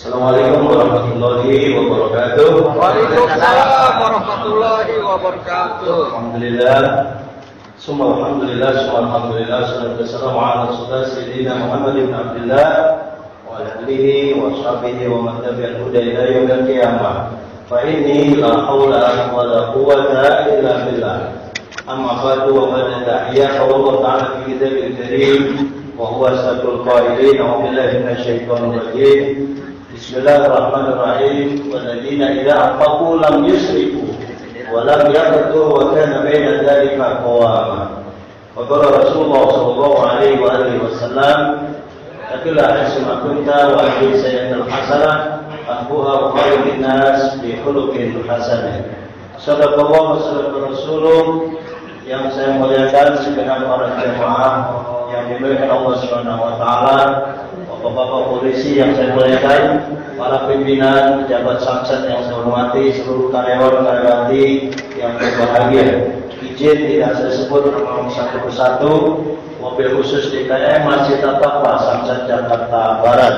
Assalamualaikum warahmatullahi wabarakatuh. Waalaikumsalam warahmatullahi wabarakatuh. Alhamdulillah. Alhamdulillah. Salatu wassalamu ala rasulillah sayyidina Muhammad ibn Abdullah wa ala alihi wa sahbihi wa man tabi'al huda ila yaumil qiyamah. Fa inni la haula wa la quwwata illa billah. Amma ba'du wa man tahiyya Allah ta'ala fi kitabil karim wa huwa asdaqul qailin. A'udzu billahi minasyaitonir rajim. Bismillahirrahmanirrahim. Walladzina idza anfaqu lam yusrifu wa lam yaqtu wa kana baina dzalika qawama. Wa qala Rasulullah sallallahu alaihi wa alihi wasallam, "Akila hasma kunta wa ajil sayyidatul hasanah ahbuha wa khairun nas bi khuluqin hasanah." Sadaqallah wa sadaqa Rasulullah. Yang saya muliakan segenap para jemaah yang dimuliakan Allah Subhanahu wa taala, Bapak-bapak polisi yang saya muliakan, para pimpinan, pejabat Samsat yang saya hormati, seluruh karyawan-karyawati yang berbahagia. Izin tidak saya sebut nama satu persatu, mobil khusus DKM Masjid At-Taqwa Samsat Jakarta Barat.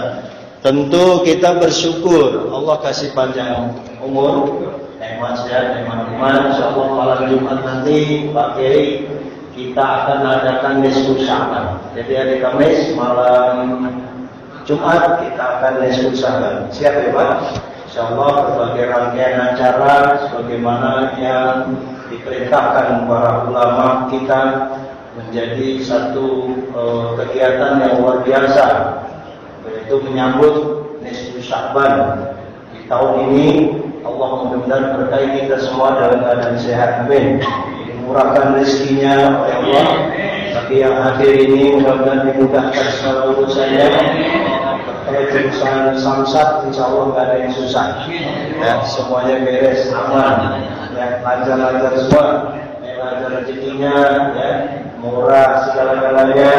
Tentu kita bersyukur Allah kasih panjang umur, nikmat sehat, nikmat iman. Insyaallah malam Jumat nanti Pak Kiai kita akan adakan nisfu Sya'ban. Jadi hari Kamis malam Jumat kita akan nisfu Sya'ban. Siap ya Pak? Insyaallah berbagai rangkaian acara sebagaimana yang diperintahkan para ulama kita menjadi satu kegiatan yang luar biasa, yaitu menyambut nisfu Sya'ban. Di tahun ini Allah mudah-mudahan berkahi kita semua dalam keadaan sehat. Amin. Dimurahkan rezekinya oleh Allah. Bagi yang hadir ini mudah-mudahan dimudahkan segala urusannya. Terkait jurusan Samsat, insya Allah nggak ada yang susah. Ya, semuanya beres, aman. Ya, lancar-lancar semua. Lancar rezekinya, ya, murah segala-galanya.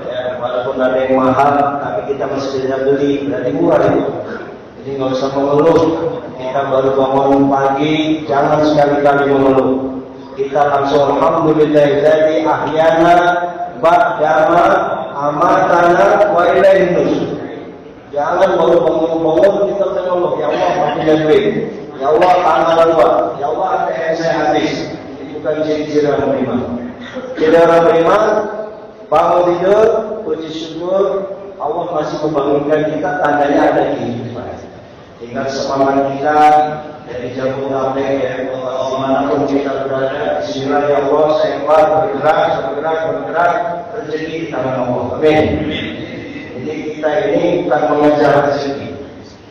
Ya, walaupun ada yang mahal, tapi kita masih bisa beli, berarti murah itu. Jadi nggak usah mengeluh. Kita baru bangun pagi, jangan sekali-kali mengeluh. Kita langsung alhamdulillahilladzi ahyana ba'dama amatana wa ilaihin nusyur. Jangan baru bangun-bangun kita mengeluh, ya Allah mati duit, ya Allah tanah luar, ya Allah ATM saya habis. Ini bukan ciri-ciri orang beriman. Ciri orang beriman bangun tidur, puji syukur Allah masih membangunkan kita, tandanya ada kehidupan. Tinggal semangat kita dari Jabodetabek, ya, dimanapun kita berada. Bismillah ya Allah, saya bergerak, rezeki di tangan Allah. Amin. Jadi kita ini bukan mengejar rezeki.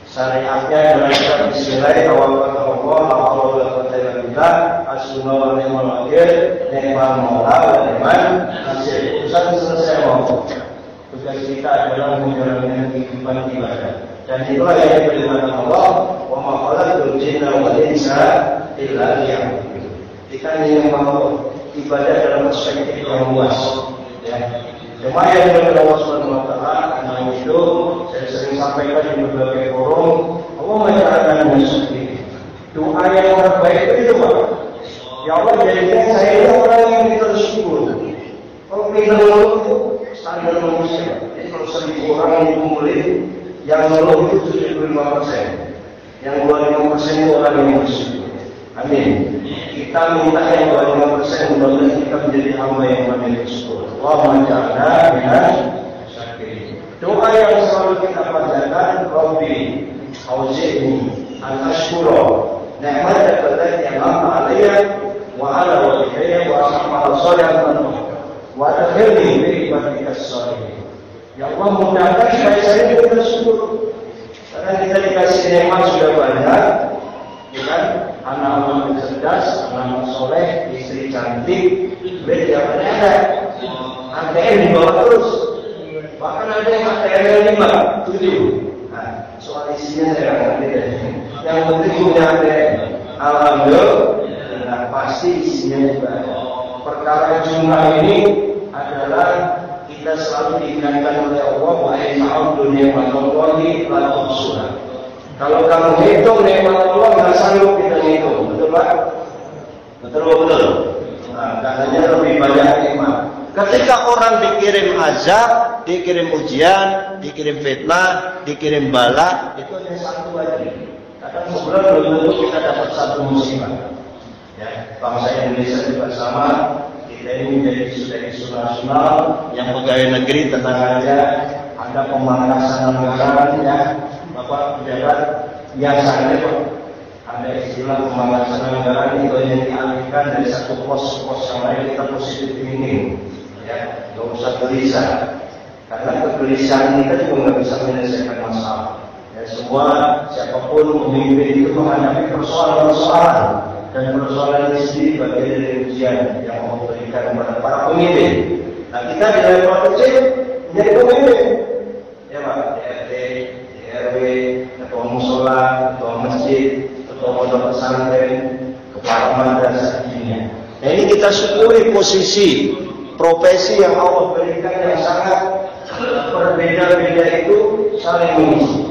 Syariatnya adalah kita Bismillah, tawakal Allah, la haula wala quwwata illa billah, hasbunallahu wa ni'mal wakil, ni'mal maula wa ni'mal nasir. Urusan selesai Allah. Tugas kita adalah menjalankan kehidupan ibadah. Dan itulah yang diberikan Allah, wa ma khalaqtul jinna wal insa illa liya'budun. Kita ingin mau ibadah dalam perspektif yang luas. Ya. Cuma yang diberikan Allah Subhanahu wa taala, karena itu saya sering sampaikan di berbagai forum, Allah mengajarkan seperti doa yang terbaik itu Pak. Ya Allah, jadikan saya itu orang yang bersyukur. Kalau kita mengeluh itu standar manusia. Jadi kalau 1000 orang yang dikumpulin, yang mengeluh itu 75%, yang 25% itu orang yang bersyukur. Amin. Kita minta yang 25%, mudah-mudahan kita menjadi hamba yang pandai bersyukur. Allahumma ja'alna minas syakirin. Doa yang selalu kita panjatkan, Rabbi auzi'ni an ashkura ni'mataka allati an'amta 'alayya wa 'ala walidayya wa a'mal shalihan wa adkhilni fi ibadikas shalihin. Ya Allah, mudahkan supaya saya bersyukur. Karena kita dikasih nikmat sudah banyak, ya kan? Anak-anak cerdas, anak-anak soleh, istri cantik, duit yang ada. ATM dibawa terus. Bahkan ada yang ATM 5, 7. Nah, soal isinya saya nggak ngerti deh. Yang penting punya ATM. Alhamdulillah, pasti isinya juga. Perkara jumlah ini adalah kita selalu diingatkan oleh Allah wa ina'udhu ni'matallahi la tuhsuha. Kalau kamu hitung nikmat Allah nggak sanggup kita hitung, betul Pak? Betul. Nah, katanya lebih banyak nikmat. Ketika orang dikirim azab, dikirim ujian, dikirim fitnah, dikirim bala, itu hanya satu aja. Kadang sebulan belum tentu kita dapat satu musibah. Ya, bangsa Indonesia juga sama. Kita ini menjadi sudah isu nasional, yang pegawai negeri tenang aja, ada pemangkasan anggaran ya, Bapak pejabat biasa aja Pak. Ada istilah pemangkasan anggaran itu yang dialihkan dari satu pos yang lain kita positif thinking. Ya, nggak usah gelisah, karena kegelisahan ini kan juga nggak bisa menyelesaikan masalah. Ya, semua siapapun pemimpin itu menghadapi persoalan-persoalan, dan persoalan ini sendiri bagian dari ujian yang mau berikan kepada para pemimpin. Nah, kita di level kecil menjadi pemimpin, ya Pak, DRT, DRW, ketua musola, ketua masjid, ketua pondok pesantren, kepala madrasah dunia. Nah, ini kita syukuri posisi profesi yang Allah berikan yang sangat berbeda-beda itu saling mengisi.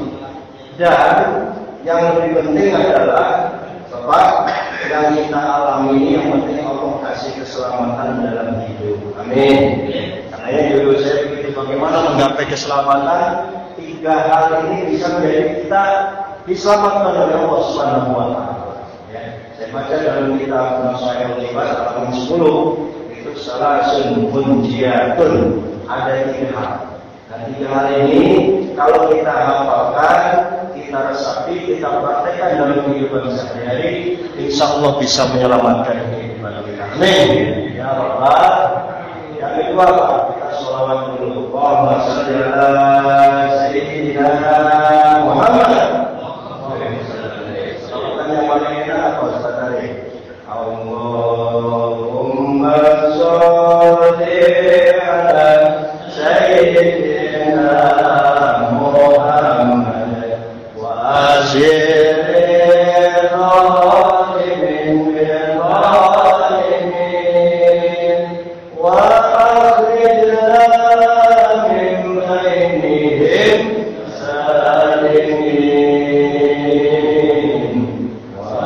Dan yang lebih penting adalah Bapak, yang kita alami ini yang penting Allah kasih keselamatan dalam hidup. Amin. Karena dulu saya pikir bagaimana menggapai keselamatan, 3 hal ini bisa menjadi kita diselamatkan oleh Allah Subhanahu wa taala. Ya, saya baca dalam kitab Nasaihul Ibad halaman 10. Itu salah munjiatun, ada 3 hal. Dan 3 hal ini kalau kita hafalkan, kita resapi, kita praktekkan dalam kehidupan sehari-hari, insya Allah bisa menyelamatkan kehidupan kita. Amin. Ya Allah. Yang kedua apa? Kita sholawat dulu. Allahumma shalli ala sayyidina Muhammad. Salawat yang paling enak apa Ustaz tadi? Allahumma sholli ala sayyidina Muhammad wa aziril zalimin bil zalimin wa akhrijna min bainihim salimin wa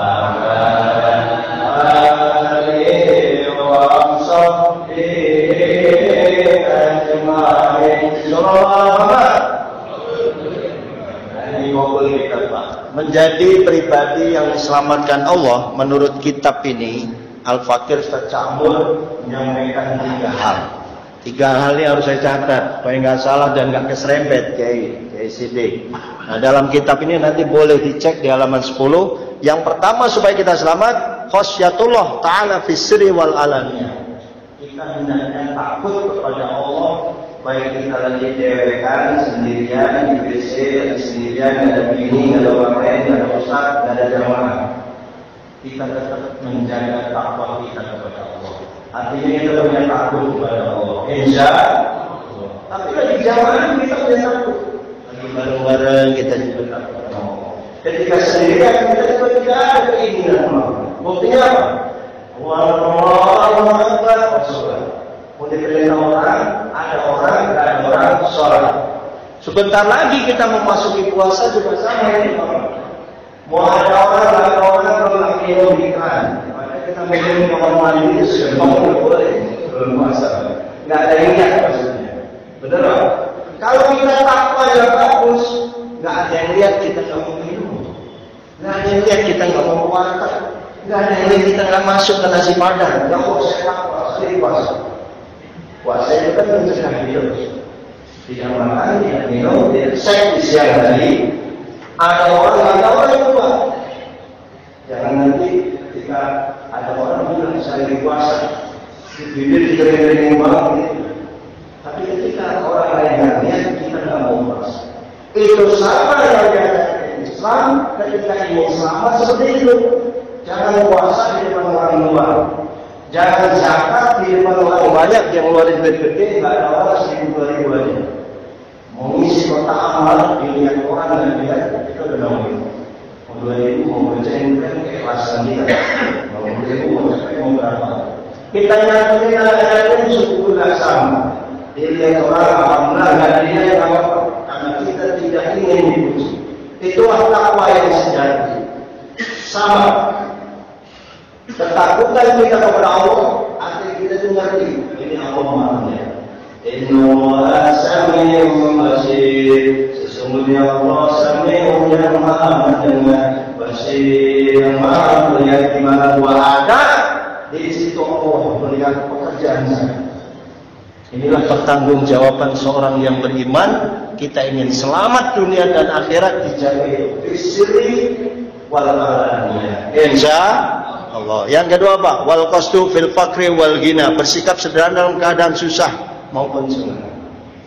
menjadi pribadi yang diselamatkan Allah menurut kitab ini, Al-Fakir Ustaz Camur menyampaikan 3 hal. 3 hal ini harus saya catat supaya nggak salah dan nggak keserempet kayak Sidik. Nah, dalam kitab ini nanti boleh dicek di halaman 10. Yang pertama supaya kita selamat, khasyatullah ta'ala fis sirri wal alaniyah. Kita hendaknya takut kepada Allah, baik kita lagi dewekan sendirian di WC, lagi sendirian, nggak ada bini, nggak ada orang lain, nggak ada ustaz, nggak ada jamaah. Kita tetap menjaga takwa kita kepada Allah. Artinya kita punya takut kepada Allah. Insya Allah. Tapi lagi jamaah kita punya takut. Lagi bareng-bareng kita juga takut kepada Allah. Ketika sendirian kita juga tidak ada keinginan Allah. Buktinya apa? Allahu Akbar, sholat. Mau diperintah orang, ada orang, tidak ada orang, sholat. Sebentar lagi kita memasuki puasa juga sama ini, mau ada orang, tidak ada orang, kalau lagi minum ikan, maka kita minum kamar mandi itu sudah mau boleh, belum puasa. Nggak ada niat maksudnya, benar Pak? Kalau kita takwa yang bagus, nggak ada yang lihat kita nggak mau minum, nggak ada yang lihat kita nggak mau puasa. Nggak ada yang kita nggak masuk ke nasi padang. Ya Allah, saya takwa, saya puasa. Puasa itu kan mencegah hidup. Tidak makan, tidak minum, tidak seks di siang hari. Ada orang yang lupa. Jangan nanti ketika ada orang bilang saya lagi puasa, bibir dikering-kering banget. Tapi ketika orang lain yang lihat, kita nggak mau puasa. Itu sama yang diajarkan Islam. Ketika ini sama seperti itu. Jangan puasa di depan orang luar. Jangan zakat di depan orang banyak yang ngeluarin duit gede, nggak ada orang 1.000-2.000 aja. Mau ngisi kotak amal, dilihat orang dan dilihat, itu udah ngomong. Mau 2.000, mau berjalan kan keikhlasan kita. Mau 2.000, mau sampai mau berapa. Kita nyanyiin anak-anak suku nggak sama. Dilihat orang, alhamdulillah nggak dilihat apa-apa. Karena kita tidak ingin dipuji. Itulah takwa yang sejati. Sama. Ketakutan kita kepada Allah, artinya kita itu ngerti. ini Allah Maha melihat. Innallaha sami'un basir. Sesungguhnya Allah Sami'un yang Maha mendengar, Basir yang Maha melihat di mana gua ada. Di situ Allah melihat pekerjaan saya. Inilah pertanggungjawaban seorang yang beriman. Kita ingin selamat dunia dan akhirat, dijaga bisri wal alaniya. Insya Allah. Yang kedua apa? Wal qasdu fil fakri wal ghina. Bersikap sederhana dalam keadaan susah maupun senang.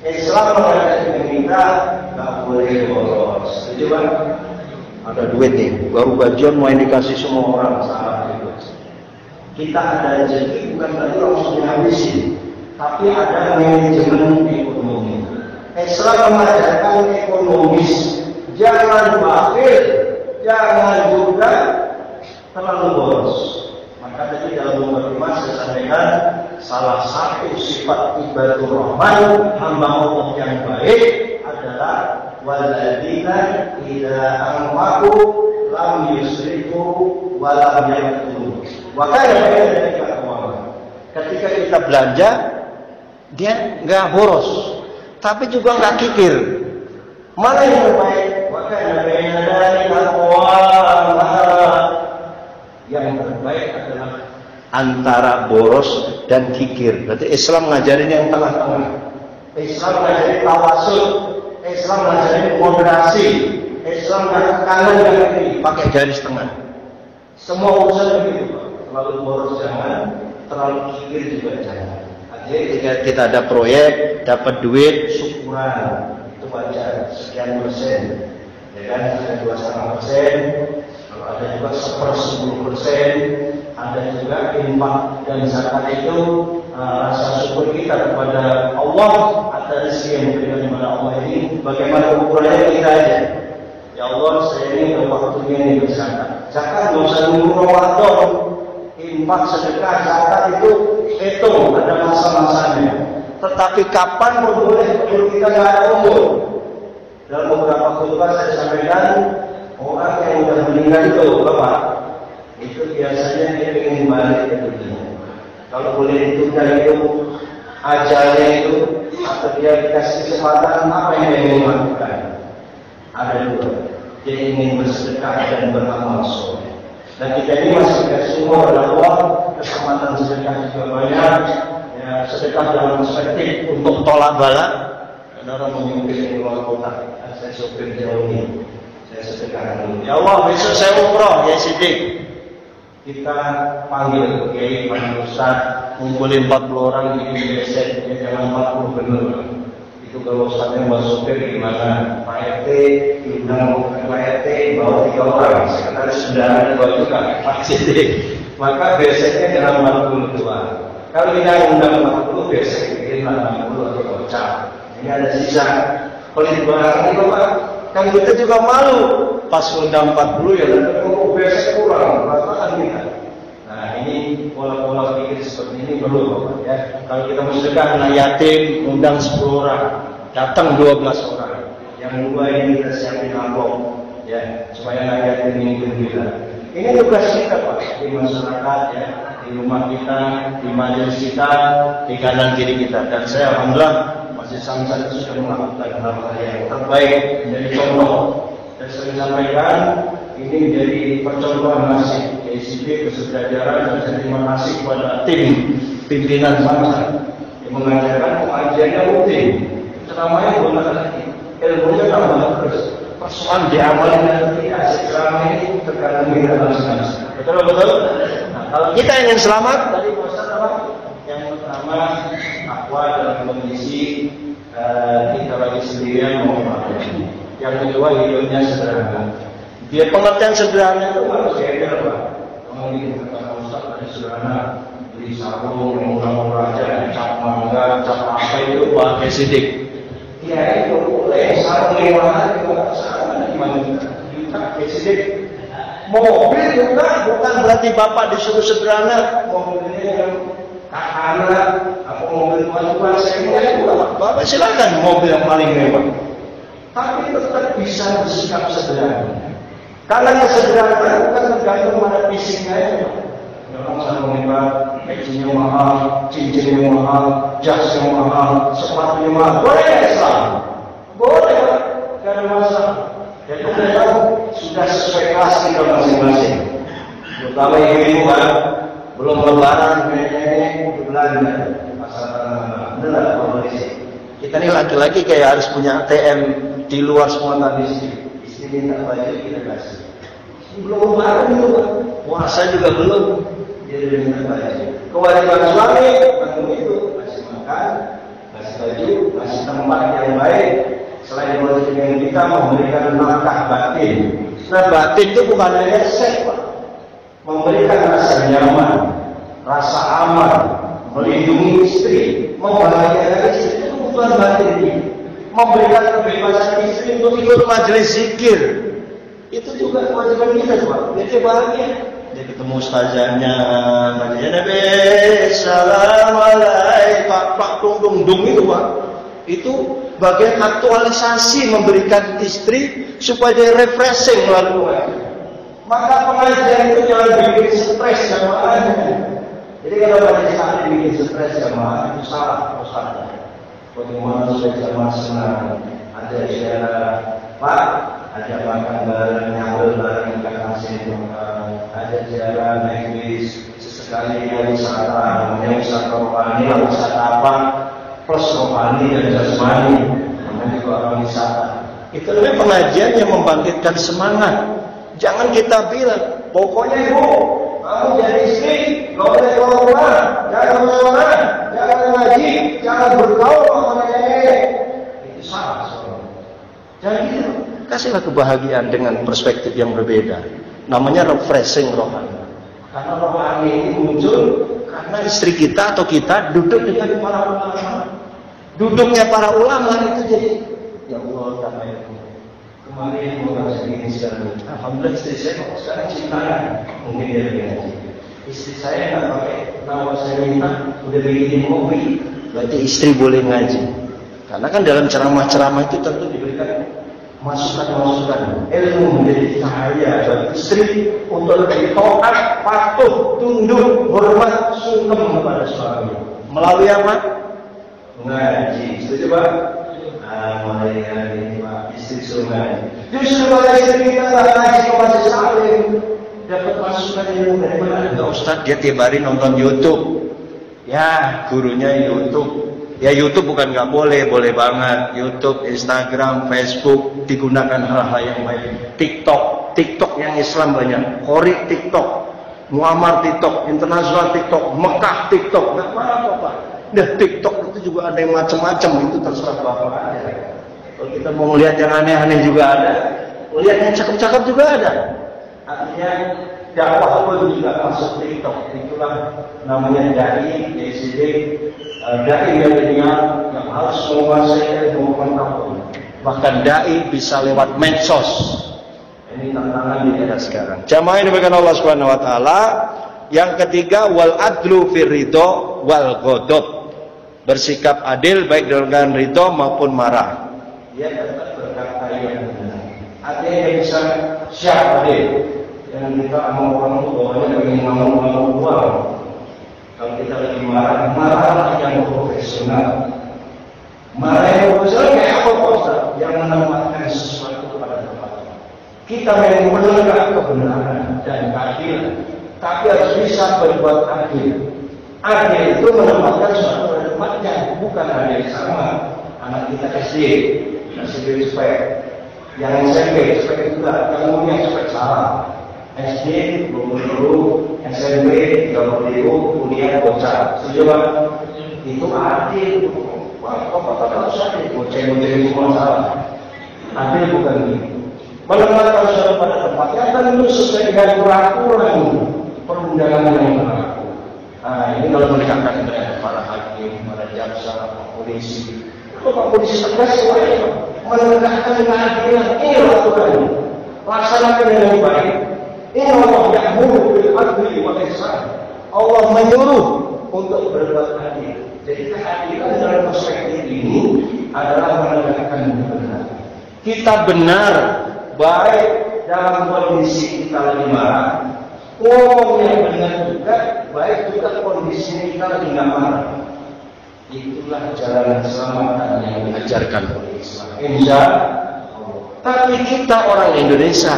Islam mengatakan kita nggak boleh boros. Setuju Pak? Ada duit nih, baru gajian mau dikasih semua orang, salah itu. Kita ada rezeki bukan berarti langsung dihabisin, tapi ada manajemen ekonomi. Islam mengajarkan ekonomis, jangan bakhil, jangan juga terlalu boros. Maka tadi dalam mukadimah saya sampaikan salah satu sifat ibadur rahman, hamba Allah yang baik adalah walladzina idza anfaqu lam yusrifu wa lam yaqtulu. Wa kana baina dzalika. Ketika kita belanja, dia enggak boros, tapi juga enggak kikir. Mana yang terbaik? Wa kana baina dzalika yang terbaik adalah antara boros dan kikir. Berarti Islam ngajarin yang tengah-tengah. Islam ngajarin tawasul, Islam ngajarin moderasi, Islam ngajarin kanan dan kiri, pakai garis tengah. Semua urusan begitu, Pak. Terlalu boros jangan, terlalu kikir juga jangan. Artinya ketika kita ada proyek, dapat duit, syukuran, itu wajar, sekian persen, ya kan, 2,5%. Ada juga 10%, ada juga infak dan zakat itu rasa syukur kita kepada Allah atas rezeki yang diberikan kepada Allah ini. Bagaimana ukurannya kita aja. Ya Allah, saya ini waktunya ini berzakat. Zakat nggak usah nunggu Ramadan. Infak, sedekah, zakat itu ada masa-masanya. Tetapi kapan pun boleh, kalau kita nggak ada umur. Dalam beberapa khutbah saya sampaikan, orang yang sudah meninggal itu, Bapak, itu biasanya dia ingin balik ke dunia. Kalau boleh ditunda itu, ajalnya itu, atau dia dikasih kesempatan, apa yang dia ingin lakukan? Ada dua. Dia ingin bersedekah dan beramal soleh. Dan kita ini masih dikasih umur oleh Allah, kesempatan sedekah juga banyak. Ya, sedekah dalam perspektif untuk tolak bala. Dan orang memimpin di luar kota, saya sopir jauh ini. Saya sedekahkan dulu. Ya Allah, besok saya umroh, ya Siddiq. Kita panggil Kiai, panggil Ustaz, ngumpulin 40 orang di BSN, ya jangan 40 bener. Itu kalau Ustaznya buat sopir gimana? Pak RT, diundang Pak RT, bawa 3 orang. Sekarang sudah ada 2 juga, Pak Siddiq. Maka BSN-nya jangan 42. Kalau kita undang 40, BSN bikin 60 atau gocap. Ini ada sisa. Kalau di barang itu Pak, kan kita juga malu pas undang 40 ya biasa kurang perasaan kita. Nah ini pola-pola pikir seperti ini perlu Bapak ya. Kalau kita mau sedekah anak yatim undang 10 orang, datang 12 orang. Yang 2 ini kita siapin amplop ya supaya anak yatim ini gembira. Ini tugas kita Pak di masyarakat ya, di rumah kita, di majelis kita, di kanan kiri kita. Dan saya alhamdulillah Masjid Samsat sudah melakukan hal-hal yang terbaik menjadi contoh. Dan saya sampaikan ini menjadi percontohan masih KCB kesederajaan dan saya terima kasih kepada tim pimpinan bangsa yang mengajarkan pengajiannya rutin. Selamanya bukan lagi ilmunya tambah terus. Persoalan diamalkan nanti asik selama ini terkadang kita lakukan. Betul. Nah, kalau kita ingin selamat dari dosa apa? Yang pertama takwa dalam kondisi kita lagi sendirian mau makan. Yang kedua hidupnya sederhana. Dia pengertian sederhana itu harus ada Pak. Kalau ini kata Ustaz ada sederhana, beli sarung yang murah-murah aja, cap mangga, cap apa itu Pak Siddiq. Ya itu boleh sarung mewah juga sama gimana kita Siddiq. Mobil juga bukan berarti Bapak disuruh sederhana, mobilnya yang anak atau mobil tuan-tuan saya juga Bapak silakan mobil yang paling mewah. Tapi tetap bisa bersikap sederhana. Karena kesederhanaan bukan tergantung pada fisiknya. Orang selalu mewah, Pecinya mahal, cincinnya mahal, jasnya mahal, sepatunya mahal. Boleh Islam? Boleh, Pak. Tidak ada masalah. Dan kita tahu sudah sesuai kelas kita masing-masing. Terutama ibu-ibu kan, belum lebaran, ini belanja pasar benar kondisi. Kita ini laki-laki kayak harus punya ATM di luar semua tadi. Istri minta baju kita kasih. Belum lebaran itu, Pak. Puasa juga belum. Dia sudah minta baju. Kewajiban suami bantu itu, kasih makan, kasih baju, kasih tempat yang baik. Selain kewajiban kita memberikan nafkah batin. Nah, batin itu bukan hanya seks, Pak. Memberikan rasa nyaman, rasa aman, melindungi istri, membahagiakan istri itu bukan batin ini. Memberikan kebebasan istri untuk ikut majelis zikir, itu juga kewajiban kita, Pak. Dia bahagia. Dia ketemu ustazahnya, Nabi Assalamualaikum, Pak dung itu, Pak. Itu bagian aktualisasi memberikan istri supaya dia refreshing melalui. Maka pengajian itu jangan bikin stres jamaahnya. Jadi kalau majelis taklim bikin stres jamaah itu salah Ustaz. Bagaimana supaya jamaah senang? Ada istilah Pak, ada makan bareng, nyambel bareng, kasih ada jalan naik bis, sesekali wisata, namanya wisata rohani, wisata apa? Plus rohani dan jasmani, namanya juga orang wisata. Itu lebih pengajian yang membangkitkan semangat. Jangan kita bilang, pokoknya ibu, kamu jadi istri, gak boleh keluar rumah, jangan kemana-mana, jangan ngaji, jangan bergaul sama nenek. Itu salah soalnya. Jangan gitu. Kasihlah kebahagiaan dengan perspektif yang berbeda. Namanya refreshing rohani. Karena rohani ini muncul karena istri kita atau kita duduk dengan para ulama. Duduknya para ulama itu jadi, ya Allah, damai. Kemarin mau begini sekarang. Alhamdulillah istri saya kok sekarang cintaan. Mungkin dia lebih ngaji. Istri saya nggak pakai nama saya minta, udah bikin kopi. Berarti istri boleh ngaji. Karena kan dalam ceramah-ceramah itu tentu diberikan masukan-masukan ilmu menjadi cahaya bagi istri untuk lebih taat, patuh, tunduk, hormat, sungkem kepada suami. Melalui apa? Ngaji. Setuju, Pak? Mulai hari ini, Pak, istri suruh ngaji. Justru kalau istri kita nggak ngaji ke majelis taklim, dapat masukan ilmu dari mana? Enggak, Ustaz, dia tiap hari nonton YouTube. Ya, gurunya YouTube. Ya YouTube bukan nggak boleh, boleh banget. YouTube, Instagram, Facebook digunakan hal-hal yang baik. TikTok yang Islam banyak. Kori TikTok, Muammar TikTok, Internasional TikTok, Mekah TikTok, nggak apa-apa, Pak. Nah, TikTok itu juga ada yang macam-macam, itu terserah Bapak aja. Kalau kita mau melihat yang aneh-aneh juga ada, melihat yang cakep-cakep juga ada. Artinya dakwah pun juga masuk TikTok. Itulah namanya dai, DCD, dai milenial yang harus menguasai ilmu pengetahuan. Bahkan dai bisa lewat medsos. Ini tantangan di era sekarang. Jamaah yang dimuliakan Allah Subhanahu wa taala. Yang ketiga, wal adlu fir ridho wal ghadab. Bersikap adil baik dengan ridho maupun marah. Dia tetap berkata yang benar. Artinya dia bisa siap adil. Jangan kita mau orang bawahnya pengen ngomong uang. Kalau kita lagi marah yang profesional. Marah yang profesional kayak apa, Ustaz? Yang menempatkan sesuatu kepada tempatnya. Kita memang menegak kebenaran dan keadilan, tapi harus bisa berbuat adil. Adil itu menempatkan sesuatu pada tempatnya, bukan adil sama. Anak kita SD, kasih respect. Yang SMP, respect juga. Yang umumnya respect salah. SD 20.000, SMP 30.000, kuliah bocah. Setuju, Pak? Itu adil. Wah, apa harus adil? Bocah-bocah itu masalah. Adil bukan begitu. Menempatkan sesuatu pada tempatnya tentu sesuai dengan peraturan perundangan yang berlaku. Nah, ini kalau mendekatkan kepada para hakim, para jaksa, para polisi. Kalau Pak polisi tegas semuanya menegakkan keadilan. Ini aturan. Laksanakan dengan baik. Ini Allah ya'muru bil adli wal ihsan. Allah menyuruh untuk berbuat adil. Jadi keadilan dalam perspektif ini adalah menegakkan kebenaran. Kita benar, baik dalam kondisi kita lagi marah, ngomong yang benar juga, baik juga kondisi kita lagi nggak marah. Itulah jalan keselamatan yang diajarkan oleh Islam. Insya Allah. Tapi kita orang Indonesia,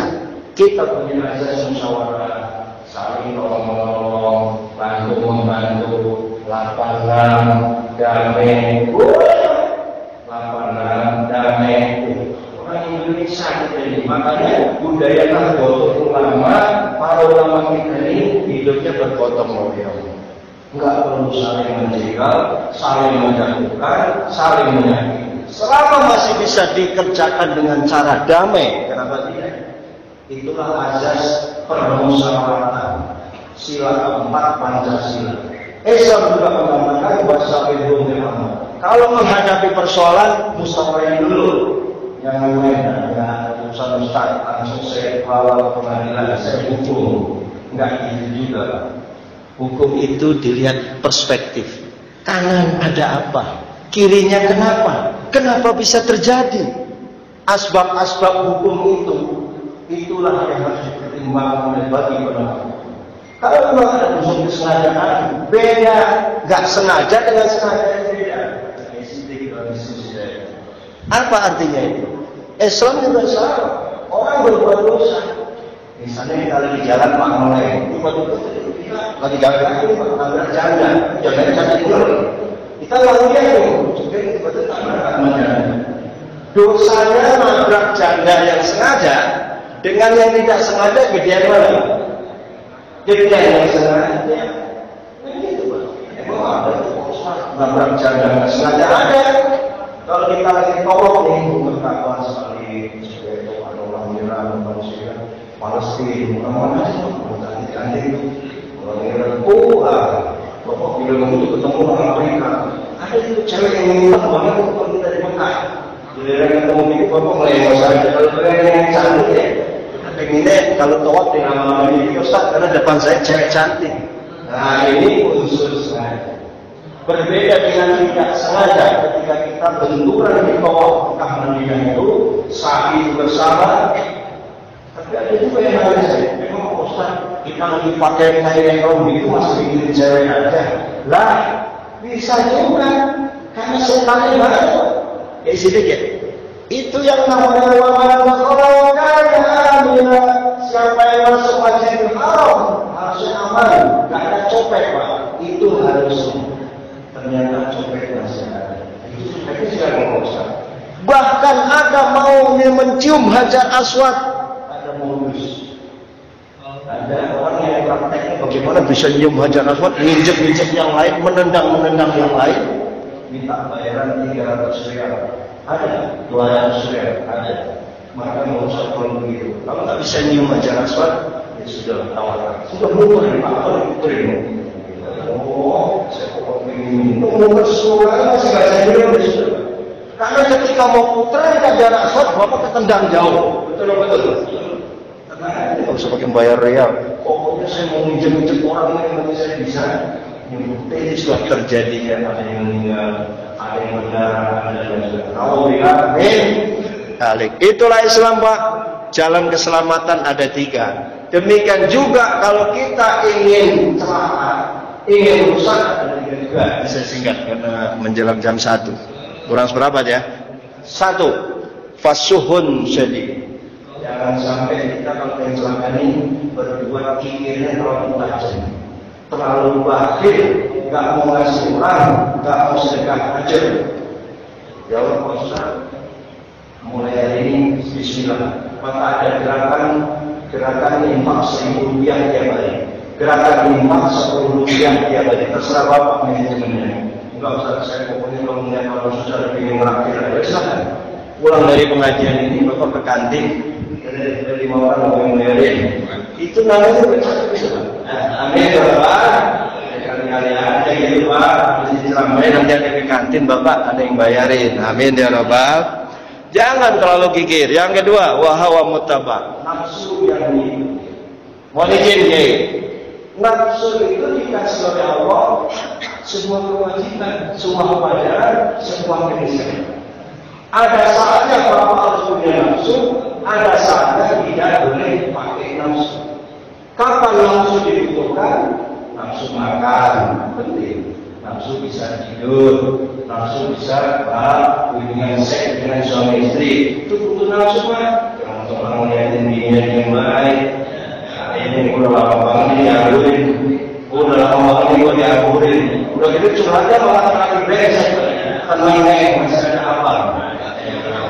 kita punya azas musyawarah, saling tolong-menolong, bantu-membantu, lapangan damai, lapangan damai. Orang Indonesia kita ini, makanya budaya Nahdlatul Ulama, para ulama kita ini hidupnya bergotong royong. Enggak perlu saling menjegal, saling menjatuhkan, saling menyakiti. Selama masih bisa dikerjakan dengan cara damai, kenapa tidak? Itulah azas permusyawaratan. Sila keempat Pancasila. Islam juga mengatakan wasabilhum bil amr. Kalau menghadapi persoalan, musyawarah dulu. Jangan main ada urusan ustaz, langsung saya bawa ke pengadilan, saya hukum. Enggak gitu juga. Hukum itu dilihat perspektif. Kanan ada apa? Kirinya kenapa? Kenapa bisa terjadi? Asbab-asbab hukum itu, itulah yang harus dipertimbangkan bagi penegak. Kalau memang ada unsur kesengajaan, beda. Nggak sengaja dengan sengaja beda. Apa artinya itu? Islam juga sama. Orang berbuat dosa. Misalnya kita lagi jalan Pak Mulai, tiba-tiba kita lagi jalan nabrak janda, janda tidur. Kita lalu lihat tiba-tiba nabrak janda. Dosanya nabrak janda yang sengaja dengan yang tidak sengaja gedean mana? Gedean yang sengaja. Begitu Pak. Emang ada nabrak janda yang sengaja ada. Kalau kita lagi tolong nih, bertakwa sekali, sebagai Tuhan Allah menyerah manusia, Palestina, mana sih? Cantik-cantik, orang Iran, bapak bilang itu ketemu orang Amerika, ada itu cewek yang minta banget kalau kita di Mekah. Bila ketemu itu bapak melewat saja, kalau kalian yang cantik ya, pengennya kalau tawaf di nama ini Ustaz, karena depan saya cewek cantik. Nah ini unsur sengaja. Berbeda dengan tidak sengaja ketika kita benturan di bawah Madinah itu, sa'i bersama. Tapi ada juga yang lain, memang Ustaz kita lagi pakai kain yang itu masih ingin cewek aja. Lah bisa juga karena setannya banyak. Ya sedikit. Itu yang namanya waman kalau kaya bila siapa yang masuk Masjidil Haram harusnya aman, nggak ada copet Pak. Itu harusnya. Ternyata copet masih ada. Itu siapa Ustaz? Bahkan ada mau mencium Hajar Aswad, ada modus. Ada orang yang prakteknya bagaimana bisa nyium Hajar Aswad, nginjek-nginjek yang lain, menendang yang lain, minta bayaran 300 rial. Ada 200 rial, ada. Maka nggak usah kalau begitu. Kalau nggak bisa nyium Hajar Aswad, ya sudah tawarkan. Sudah mulai Pak, kalau diterima. Oh, saya kok ingin mau bersuara masih nggak saya bilang sudah. Karena ketika mau putra Hajar Aswad, bapak ketendang jauh. Betul. Karena ini nggak usah pakai bayar real. Pokoknya saya mau minjem orang yang nanti saya bisa. Ini sudah terjadi ya, ada yang meninggal, ada yang berdarah, ada yang sudah. Kalau bilang, balik. Itulah Islam Pak. Jalan keselamatan ada 3. Demikian juga kalau kita ingin celaka, ingin rusak ada 3 juga. Bisa singkat karena menjelang jam 1. Kurang seberapa ya? 1. Fasuhun syadid. Jangan sampai kita kalau yang celaka ini berbuat kikirnya terlalu tajam, terlalu bakhil, nggak mau ngasih orang, nggak mau sedekah aja. Ya Allah Ustaz, mulai hari ini Bismillah. Maka ada gerakan infak 1.000 rupiah tiap hari, gerakan infak 10 rupiah tiap hari. Terserah bapak manajemennya. Enggak usah saya pokoknya kalau melihat orang susah ingin merakit aja silahkan. Pulang dari pengajian ini bapak ke kantin, ada 5 orang yang bayarin. Itu namanya bercakap bisa. Amin ya Pak. Kali-kali aja gitu Pak. Nanti ada ke kantin bapak ada yang bayarin. Amin ya Rabbal. Jangan terlalu gigir. Yang kedua, wahawa muttaba. Nafsu yang diikuti. Walikin ya. Nafsu itu dikasih oleh Allah sebuah kewajiban, sebuah kewajaran, sebuah keniscayaan. Ada saatnya bapak harus punya nafsu, ada saatnya tidak boleh pakai nafsu. Kalau Kapan nafsu dibutuhkan? Nafsu makan, penting. Nafsu bisa tidur, nafsu bisa hubungan seks dengan suami istri. Itu butuh nafsu mah. Untuk melihat dirinya yang baik. Ini udah lama banget diagurin, udah lama banget gue diagurin. Udah gitu curhatnya malah lagi beres. Kan main masih ada apa?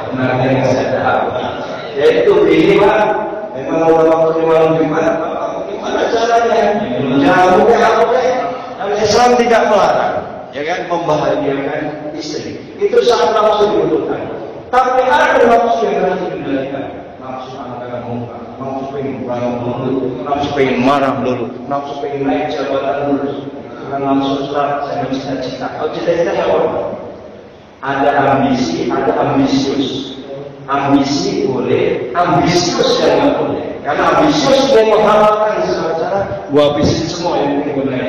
Benarnya masih ada apa? Ya itu ini pak. Memang udah waktu malam Jumat. Gimana caranya? Jangan lupa apa deh. Islam tidak melarang, ya kan, membahagiakan istri. Itu saat nafsu dibutuhkan. Tapi ada nafsu yang harus dikendalikan. Nafsu angkat muka, nafsu pengen bangun dulu, nafsu pengen marah dulu, nafsu pengen naik jabatan dulu. Karena nafsu Ustaz, saya cita-cita. Kalau cita-cita apa? Ada ambisi, ada ambisius. Ambisi boleh, ambisius yang nggak boleh. Karena ambisius mau menghalalkan segala cara, gua habisin semua yang mungkin benar.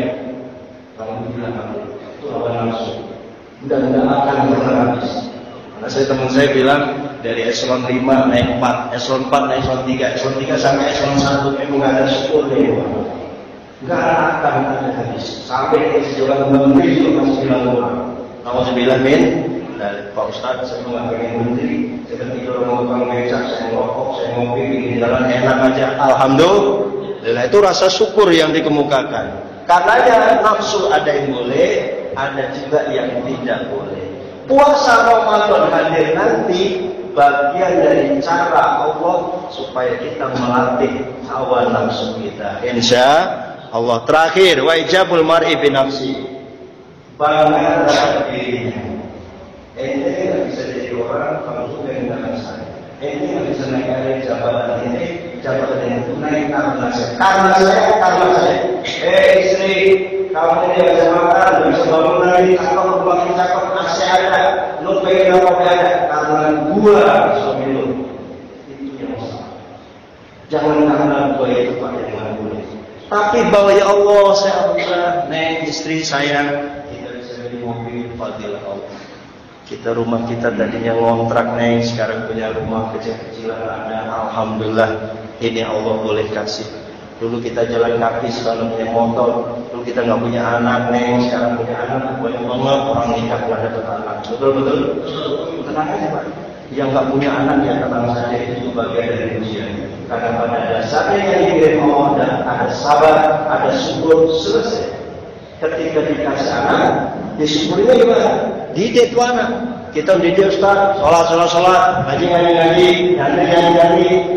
Kalau bilang itu lawan nafsu, dan tidak akan pernah habis. Karena teman saya bilang dari eselon 5 naik 4, eselon 4 naik eselon 3, eselon 3 sampai eselon 1 memang nggak ada syukur deh. Nggak akan ada habis. Sampai ke sejauh menteri juga masih bilang orang. Kalau saya bilang dari Pak Ustadz, saya nggak pengen menteri. Saya tidur mau tukang becak, saya ngerokok, saya ngopi di jalan enak aja. Alhamdulillah, itu rasa syukur yang dikemukakan. Karenanya nafsu ada yang boleh, ada juga yang tidak boleh. Puasa Ramadan hadir nanti bagian dari cara Allah supaya kita melatih hawa nafsu kita. Insya Allah. Terakhir, wajibul mar'i bi nafsi. Bangga terhadap dirinya. Ente nggak bisa jadi orang kalau sudah dengan saya. Ente nggak bisa naik dari jabatan ini, jabatan itu naik karena saya. Karena saya. Istri, kamu tidak bisa makan, tidak bisa bangun lagi, cakap rumah cakap masih ada. Lu pengen apa ada? Karena gua suami lu. Itu yang salah. Jangan karena gua itu pakai dengan boleh. Tapi bahwa ya Allah saya bisa, neng istri saya kita bisa beli mobil fadilah Allah. Kita rumah kita tadinya ngontrak neng, sekarang punya rumah kecil-kecilan ada. Alhamdulillah, ini Allah boleh kasih. Dulu kita jalan kaki, sekarang punya motor. Dulu kita nggak punya anak neng, sekarang punya anak. Banyak banget orang nikah nggak dapat anak. Betul. Tenang aja pak. Yang nggak punya anak ya tenang saja, itu bagian dari ujian. Karena pada dasarnya yang diberi Allah dan ada sabar, ada syukur, selesai. Ketika dikasih anak, disyukurinya gimana? Didik tuh anak. Kita didik Ustaz, sholat, ngaji,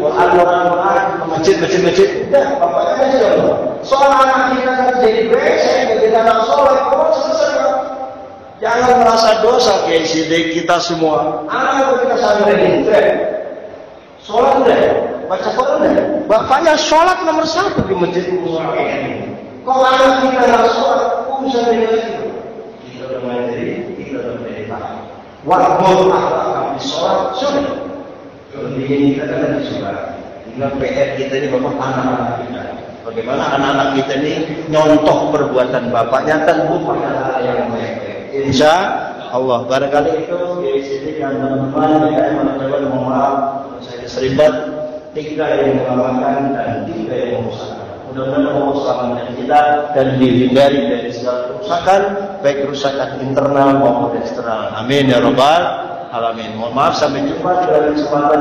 Quran, masjid. Udah, bapaknya aja dong. Soal anak kita jadi brengsek, jadi anak sholat, kamu selesai kan? Jangan merasa dosa kayak sidik kita semua. Anak kita santri udah, sholat udah, baca Quran udah. Bapaknya sholat nomor 1 di masjid musola ini. Kok anak kita nggak sholat, bisa dengan itu? Kita udah mandiri, kita udah meditasi. Walaupun kami sholat sudah. Kemudian kita kan disuruh. Tinggal PR kita ini bapak anak-anak kita. Bagaimana anak-anak kita ini nyontoh perbuatan bapaknya tentu pada hal yang baik. Insya Allah. Barangkali itu di sini yang teman-teman saya mencoba mohon maaf saya seribet 3 yang mengamalkan dan 3 yang merusak. Mudah-mudahan Allah selamatkan kita dan dihindari dari segala kerusakan, baik kerusakan internal maupun eksternal. Amin ya rabbal alamin. Mohon maaf, sampai jumpa di dalam kesempatan